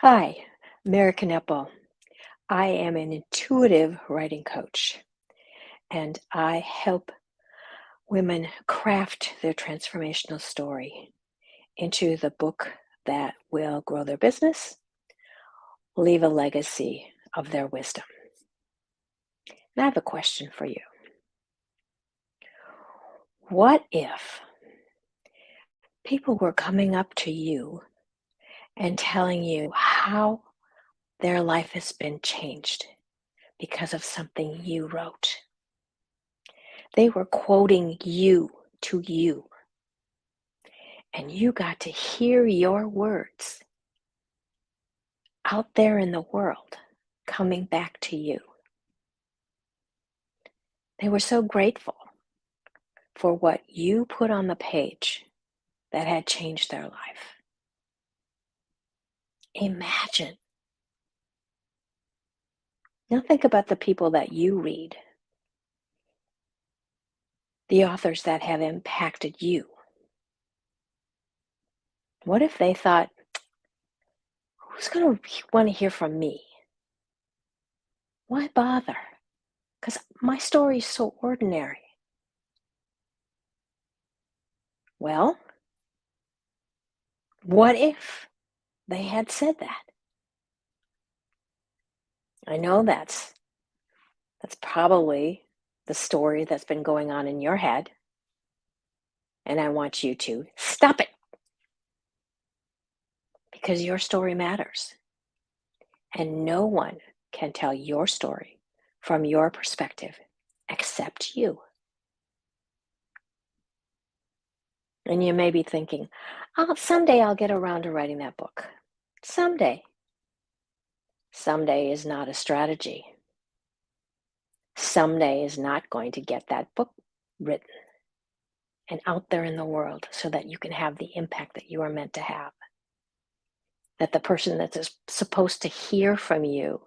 Hi, Mary Canepo. I am an intuitive writing coach, and I help women craft their transformational story into the book that will grow their business, leave a legacy of their wisdom. And I have a question for you. What if people were coming up to you and telling you how their life has been changed because of something you wrote? They were quoting you to you, and you got to hear your words out there in the world coming back to you. They were so grateful for what you put on the page that had changed their life. Imagine. Now think about the people that you read, the authors that have impacted you. What if they thought, who's going to want to hear from me? Why bother? Because my story is so ordinary. Well, what if they had said that? I know that's probably the story that's been going on in your head, and I want you to stop it because your story matters, and no one can tell your story from your perspective except you. And you may be thinking, oh, someday I'll get around to writing that book. Someday. Someday is not a strategy. Someday is not going to get that book written and out there in the world so that you can have the impact that you are meant to have. That the person that's supposed to hear from you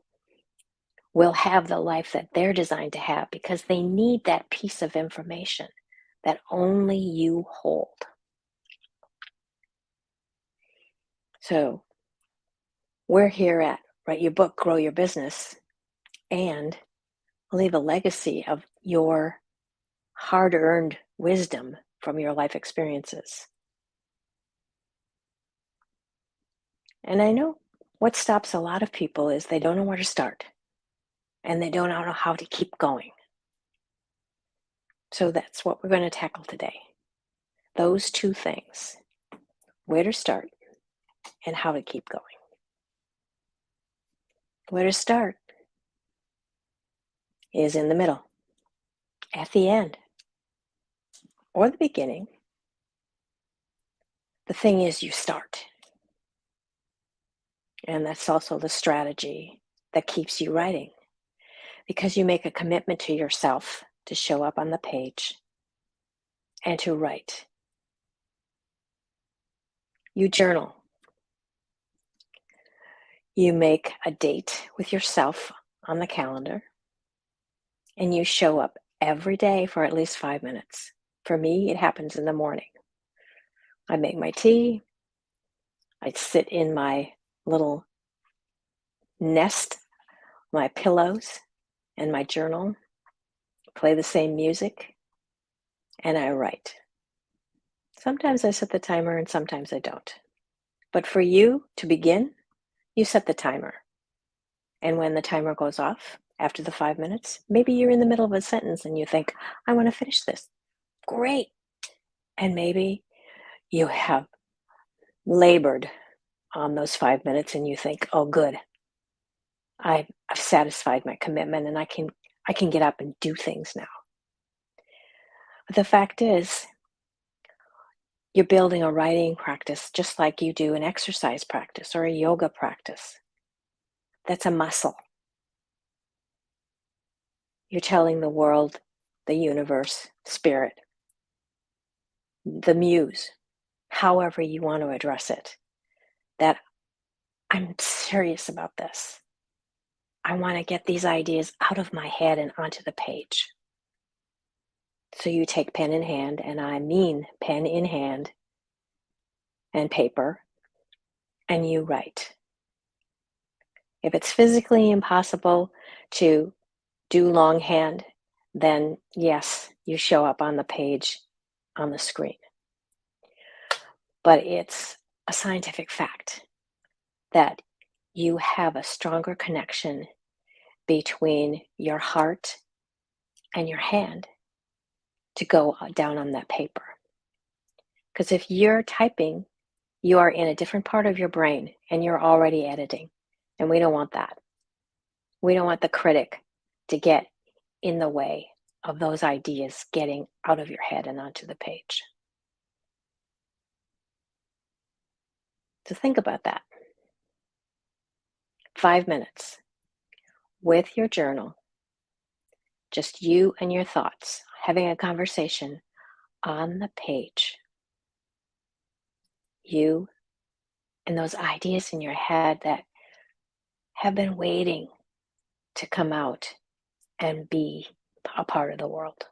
will have the life that they're designed to have because they need that piece of information that only you hold. So we're here at Write Your Book, Grow Your Business, and leave a legacy of your hard-earned wisdom from your life experiences. And I know what stops a lot of people is they don't know where to start and they don't know how to keep going. So that's what we're going to tackle today. Those two things, where to start and how to keep going. Where to start is in the middle, at the end, or the beginning. The thing is, you start. And that's also the strategy that keeps you writing because you make a commitment to yourself to show up on the page and to write. You journal. You make a date with yourself on the calendar and you show up every day for at least 5 minutes. For me, it happens in the morning. I make my tea. I sit in my little nest, my pillows, and my journal, play the same music, and I write. Sometimes I set the timer and sometimes I don't. But for you to begin, you set the timer. And when the timer goes off after the 5 minutes, maybe you're in the middle of a sentence and you think, I want to finish this. Great. And maybe you have labored on those 5 minutes and you think, oh, good. I've satisfied my commitment and I can get up and do things now. But the fact is, you're building a writing practice just like you do an exercise practice or a yoga practice. That's a muscle. You're telling the world, the universe, spirit, the muse, however you want to address it, that I'm serious about this. I want to get these ideas out of my head and onto the page. So you take pen in hand, and I mean pen in hand and paper, and you write. If it's physically impossible to do longhand, then yes, you show up on the page on the screen. But it's a scientific fact that you have a stronger connection between your heart and your hand to go down on that paper. Because if you're typing, you are in a different part of your brain and you're already editing. And we don't want that. We don't want the critic to get in the way of those ideas getting out of your head and onto the page. So think about that. 5 minutes with your journal, just you and your thoughts, having a conversation on the page. You and those ideas in your head that have been waiting to come out and be a part of the world.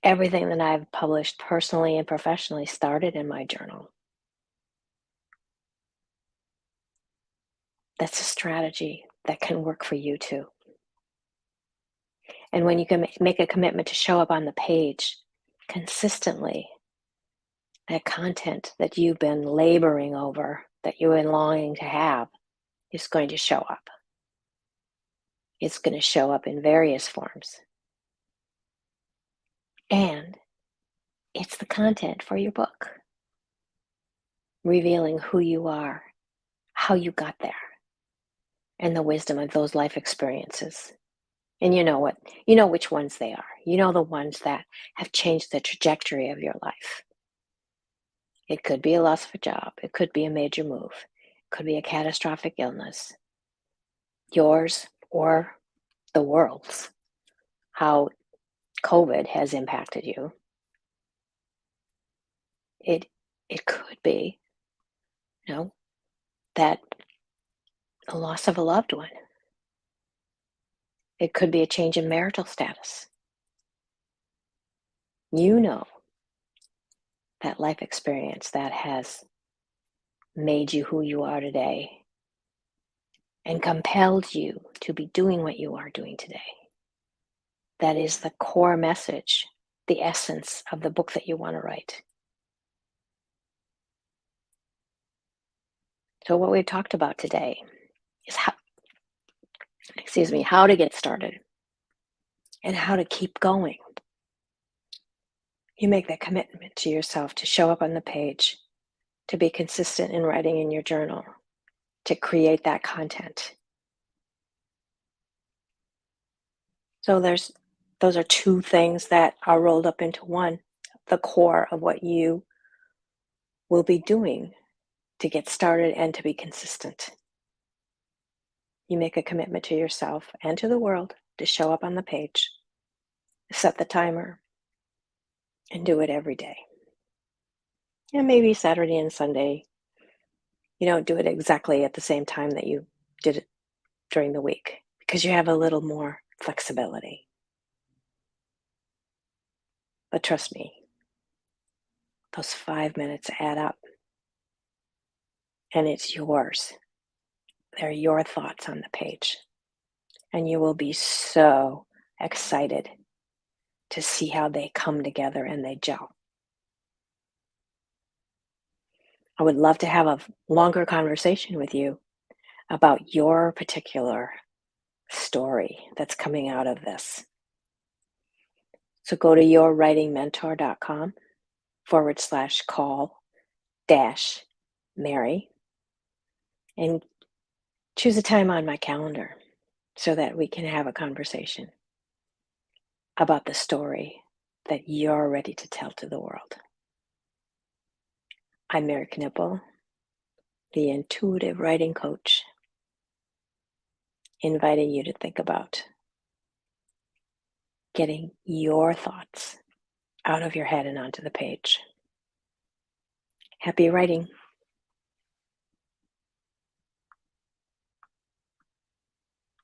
Everything that I've published personally and professionally started in my journal. That's a strategy that can work for you too. And when you can make a commitment to show up on the page consistently, that content that you've been laboring over, that you've been longing to have, is going to show up. It's going to show up in various forms. And it's the content for your book, revealing who you are, how you got there, and the wisdom of those life experiences. And you know which ones they are. You know the ones that have changed the trajectory of your life. It could be a loss of a job. It could be a major move. It could be a catastrophic illness. Yours or the world's. How COVID has impacted you. It could be, that a loss of a loved one. It could be a change in marital status. You know that life experience that has made you who you are today and compelled you to be doing what you are doing today. That is the core message, the essence of the book that you want to write. So what we've talked about today is how to get started and how to keep going. You make that commitment to yourself to show up on the page, to be consistent in writing in your journal, to create that content. So those are two things that are rolled up into one, the core of what you will be doing to get started and to be consistent. You make a commitment to yourself and to the world to show up on the page, set the timer, and do it every day. And maybe Saturday and Sunday, you don't do it exactly at the same time that you did it during the week because you have a little more flexibility. But trust me, those 5 minutes add up. And it's yours. They're your thoughts on the page. And you will be so excited to see how they come together and they gel. I would love to have a longer conversation with you about your particular story that's coming out of this. So go to yourwritingmentor.com/call-Mary and choose a time on my calendar so that we can have a conversation about the story that you're ready to tell to the world. I'm Mary Knipple, the intuitive writing coach, inviting you to think about getting your thoughts out of your head and onto the page. Happy writing.